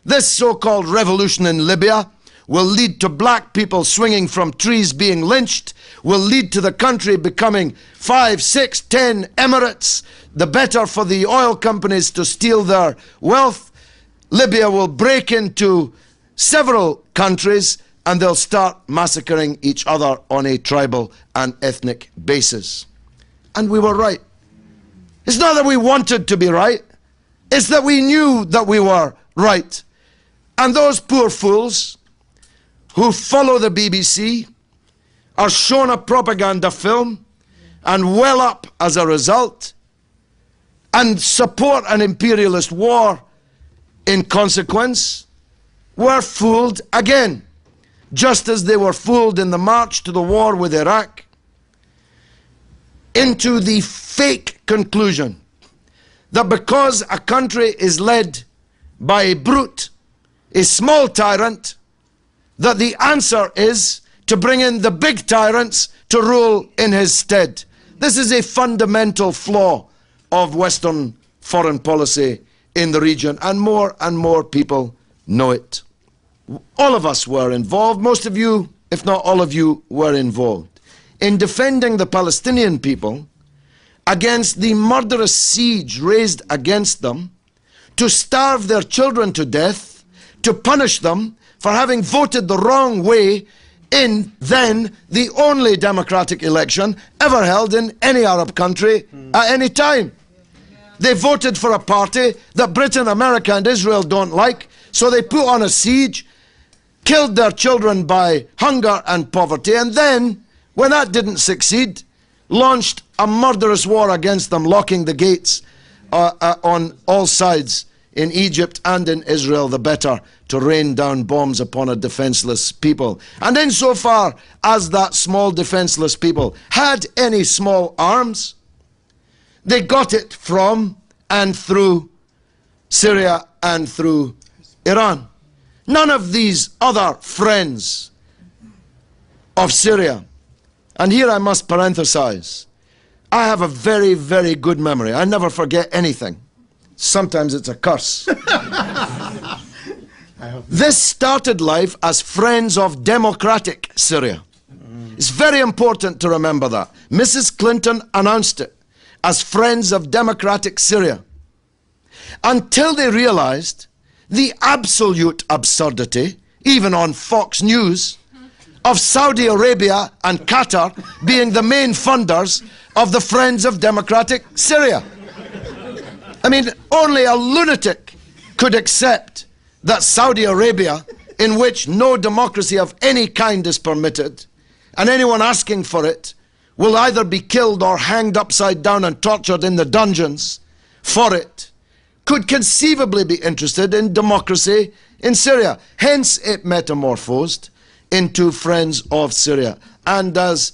This so-called revolution in Libya will lead to black people swinging from trees being lynched, will lead to the country becoming 5, 6, 10 emirates, the better for the oil companies to steal their wealth. Libya will break into several countries and they'll start massacring each other on a tribal and ethnic basis. And we were right. It's not that we wanted to be right, it's that we knew that we were right. And those poor fools who follow the BBC are shown a propaganda film and well up as a result and support an imperialist war in consequence, were fooled again, just as they were fooled in the march to the war with Iraq, into the fake conclusion that because a country is led by a brute, a small tyrant, that the answer is to bring in the big tyrants to rule in his stead. This is a fundamental flaw of Western foreign policy in the region, and more people know it. All of us were involved, most of you, if not all of you, were involved in defending the Palestinian people against the murderous siege raised against them, to starve their children to death, to punish them for having voted the wrong way in then the only democratic election ever held in any Arab country at any time. They voted for a party that Britain, America and Israel don't like, so they put on a siege, killed their children by hunger and poverty, and then, when that didn't succeed, launched a murderous war against them, locking the gates on all sides in Egypt and in Israel, the better to rain down bombs upon a defenseless people. And insofar as that small defenseless people had any small arms, they got it from and through Syria and through Iran. None of these other friends of Syria, and here I must parenthesize, I have a very, very good memory. I never forget anything. Sometimes it's a curse. This started life as friends of democratic Syria. It's very important to remember that. Mrs. Clinton announced it as friends of democratic Syria, until they realized the absolute absurdity, even on Fox News, of Saudi Arabia and Qatar being the main funders of the Friends of Democratic Syria. I mean, only a lunatic could accept that Saudi Arabia, in which no democracy of any kind is permitted, and anyone asking for it will either be killed or hanged upside down and tortured in the dungeons for it, could conceivably be interested in democracy in Syria. Hence it metamorphosed into Friends of Syria. And as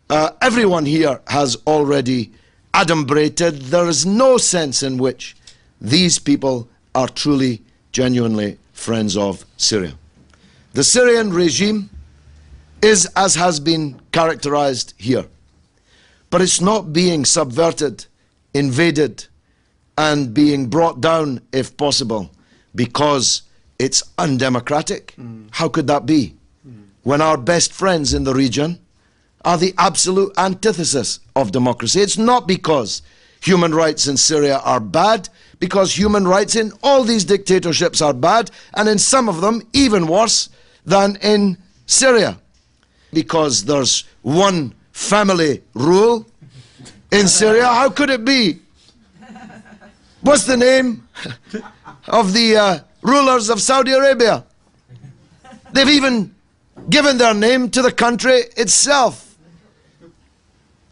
everyone here has already adumbrated, there is no sense in which these people are truly, genuinely friends of Syria. The Syrian regime is as has been characterized here, but it's not being subverted, invaded, and being brought down, if possible, because it's undemocratic. How could that be? When our best friends in the region are the absolute antithesis of democracy. It's not because human rights in Syria are bad, because human rights in all these dictatorships are bad, and in some of them even worse than in Syria. Because there's one family rule in Syria. How could it be? What's the name of the rulers of Saudi Arabia? They've even given their name to the country itself.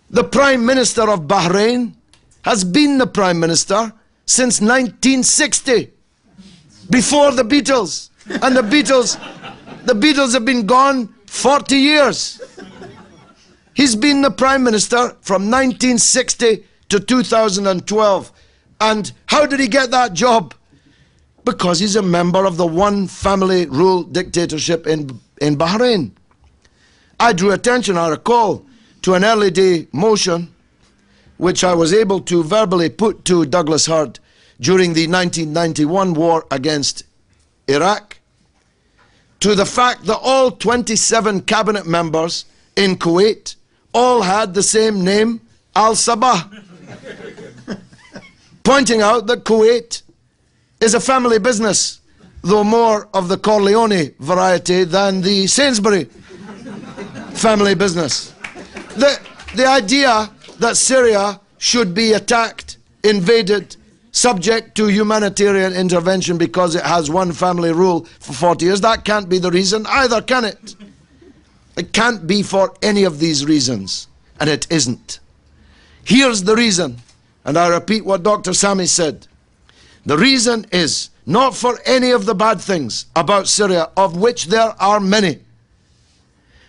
The Prime Minister of Bahrain has been the Prime Minister since 1960, before the Beatles. And the Beatles have been gone 40 years. He's been the Prime Minister from 1960 to 2012. And how did he get that job? Because he's a member of the one family rule dictatorship in Bahrain. I drew attention, I recall, to an early day motion which I was able to verbally put to Douglas Hurd during the 1991 war against Iraq, to the fact that all 27 cabinet members in Kuwait all had the same name, Al-Sabah, pointing out that Kuwait is a family business, though more of the Corleone variety than the Sainsbury family business. The idea that Syria should be attacked, invaded, subject to humanitarian intervention because it has one family rule for 40 years, that can't be the reason either, can it? It can't be for any of these reasons, and it isn't. Here's the reason, and I repeat what Dr. Sami said. The reason is not for any of the bad things about Syria, of which there are many,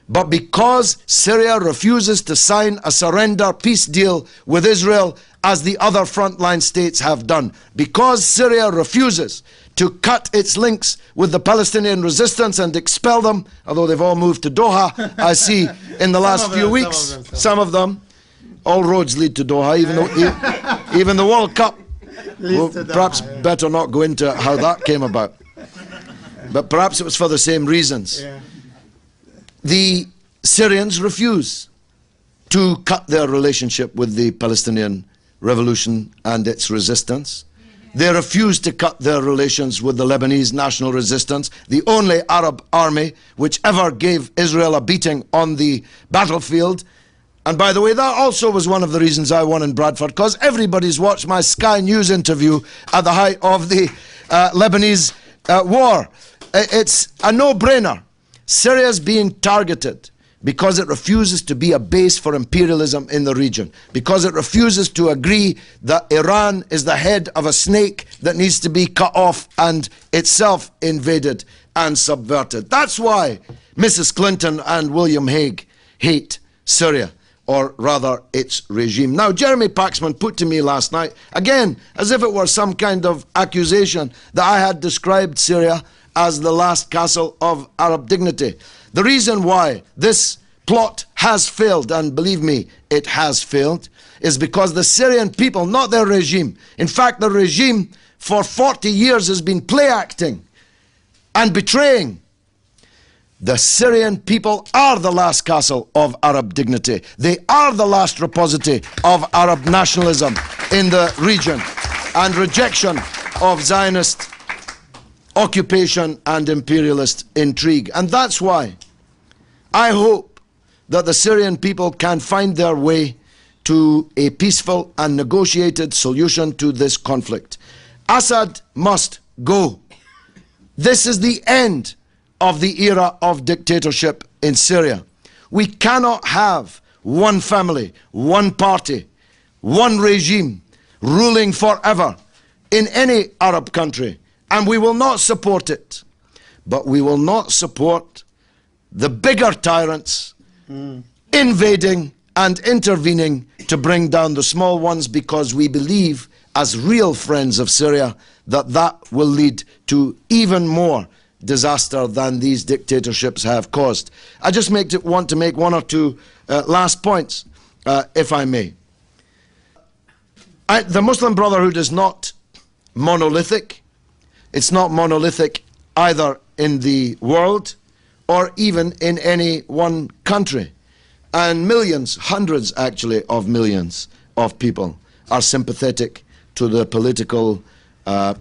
but because Syria refuses to sign a surrender peace deal with Israel as the other frontline states have done. Because Syria refuses to cut its links with the Palestinian resistance and expel them, although they've all moved to Doha, I see in the last few weeks, some of them. All roads lead to Doha, even the World Cup. Well, perhaps better not go into how that came about. But perhaps it was for the same reasons. The Syrians refuse to cut their relationship with the Palestinian revolution and its resistance. They refuse to cut their relations with the Lebanese national resistance, the only Arab army which ever gave Israel a beating on the battlefield. And by the way, that also was one of the reasons I won in Bradford, because everybody's watched my Sky News interview at the height of the Lebanese war. It's a no-brainer. Syria's being targeted because it refuses to be a base for imperialism in the region, because it refuses to agree that Iran is the head of a snake that needs to be cut off and itself invaded and subverted. That's why Mrs. Clinton and William Hague hate Syria, or rather its regime. Now, Jeremy Paxman put to me last night, again, as if it were some kind of accusation, that I had described Syria as the last castle of Arab dignity. The reason why this plot has failed, and believe me, it has failed, is because the Syrian people, not their regime, in fact, the regime for 40 years has been play acting and betraying. The Syrian people are the last castle of Arab dignity. They are the last repository of Arab nationalism in the region and rejection of Zionist occupation and imperialist intrigue. And that's why I hope that the Syrian people can find their way to a peaceful and negotiated solution to this conflict. Assad must go. This is the end of the era of dictatorship in Syria. We cannot have one family, one party, one regime ruling forever in any Arab country. And we will not support it. But we will not support the bigger tyrants invading and intervening to bring down the small ones, because we believe, as real friends of Syria, that that will lead to even more disaster than these dictatorships have caused. I just want to make one or two last points, if I may. The Muslim Brotherhood is not monolithic. It's not monolithic either in the world or even in any one country. And millions, hundreds actually of millions of people are sympathetic to the political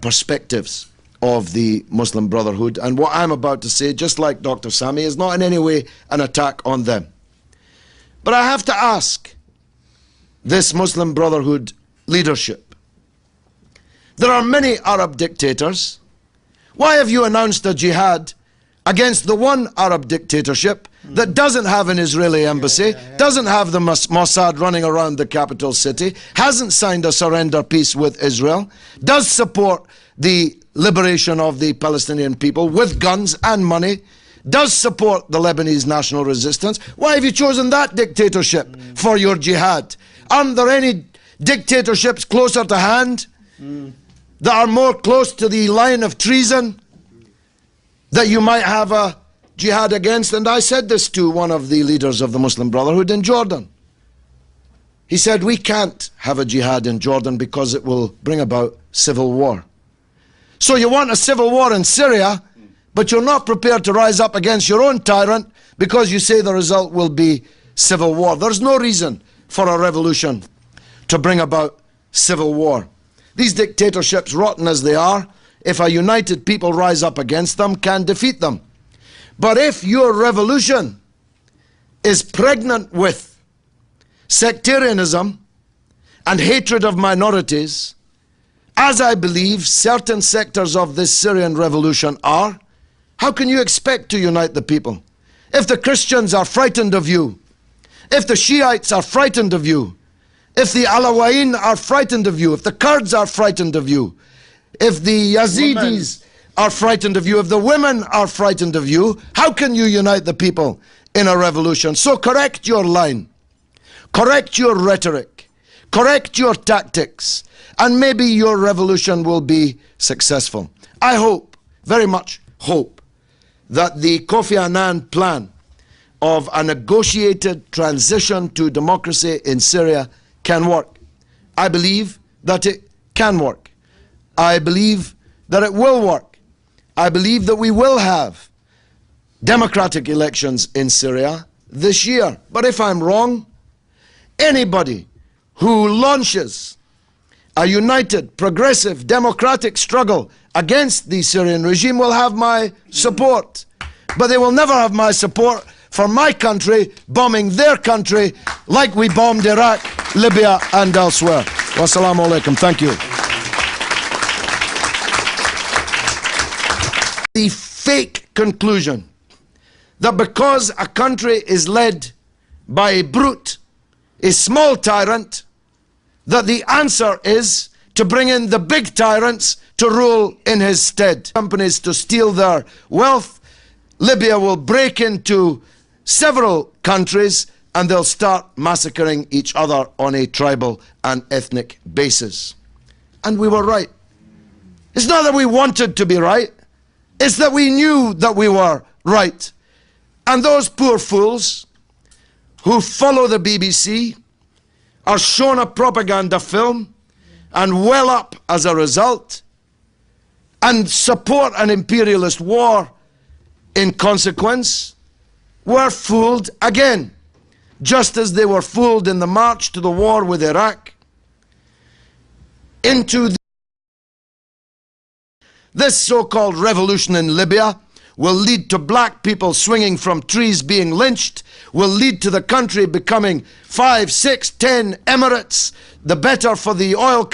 perspectives of the Muslim Brotherhood. And what I'm about to say, just like Dr. Sami, is not in any way an attack on them. But I have to ask this Muslim Brotherhood leadership, there are many Arab dictators. Why have you announced a jihad against the one Arab dictatorship that doesn't have an Israeli embassy, doesn't have the Mossad running around the capital city, hasn't signed a surrender peace with Israel, does support the liberation of the Palestinian people with guns and money, does support the Lebanese national resistance? Why have you chosen that dictatorship for your jihad? Aren't there any dictatorships closer to hand that are more close to the line of treason that you might have a jihad against? And I said this to one of the leaders of the Muslim Brotherhood in Jordan. He said, we can't have a jihad in Jordan because it will bring about civil war. So you want a civil war in Syria, but you're not prepared to rise up against your own tyrant because you say the result will be civil war. There's no reason for a revolution to bring about civil war. These dictatorships, rotten as they are, if a united people rise up against them, can defeat them. But if your revolution is pregnant with sectarianism and hatred of minorities, as I believe certain sectors of this Syrian revolution are, how can you expect to unite the people? If the Christians are frightened of you, if the Shiites are frightened of you, if the Alawiyin are frightened of you, if the Kurds are frightened of you, if the Yazidis are frightened of you, if the women are frightened of you, how can you unite the people in a revolution? So correct your line, correct your rhetoric, correct your tactics, and maybe your revolution will be successful. I hope, very much hope, that the Kofi Annan plan of a negotiated transition to democracy in Syria can work. I believe that it can work. I believe that it will work. I believe that we will have democratic elections in Syria this year. But if I'm wrong, anybody who launches a united, progressive, democratic struggle against the Syrian regime will have my support. But they will never have my support for my country bombing their country like we bombed Iraq, Libya and elsewhere. Wassalamu alaikum. Thank you. The fake conclusion that because a country is led by a brute, a small tyrant, that the answer is to bring in the big tyrants to rule in his stead. Companies to steal their wealth. Libya will break into several countries and they'll start massacring each other on a tribal and ethnic basis. And we were right. It's not that we wanted to be right, it's that we knew that we were right. And those poor fools who follow the BBC are shown a propaganda film and well up as a result and support an imperialist war in consequence, were fooled again, just as they were fooled in the march to the war with Iraq. This so-called revolution in Libya will lead to black people swinging from trees being lynched, will lead to the country becoming 5, 6, 10 emirates, the better for the oil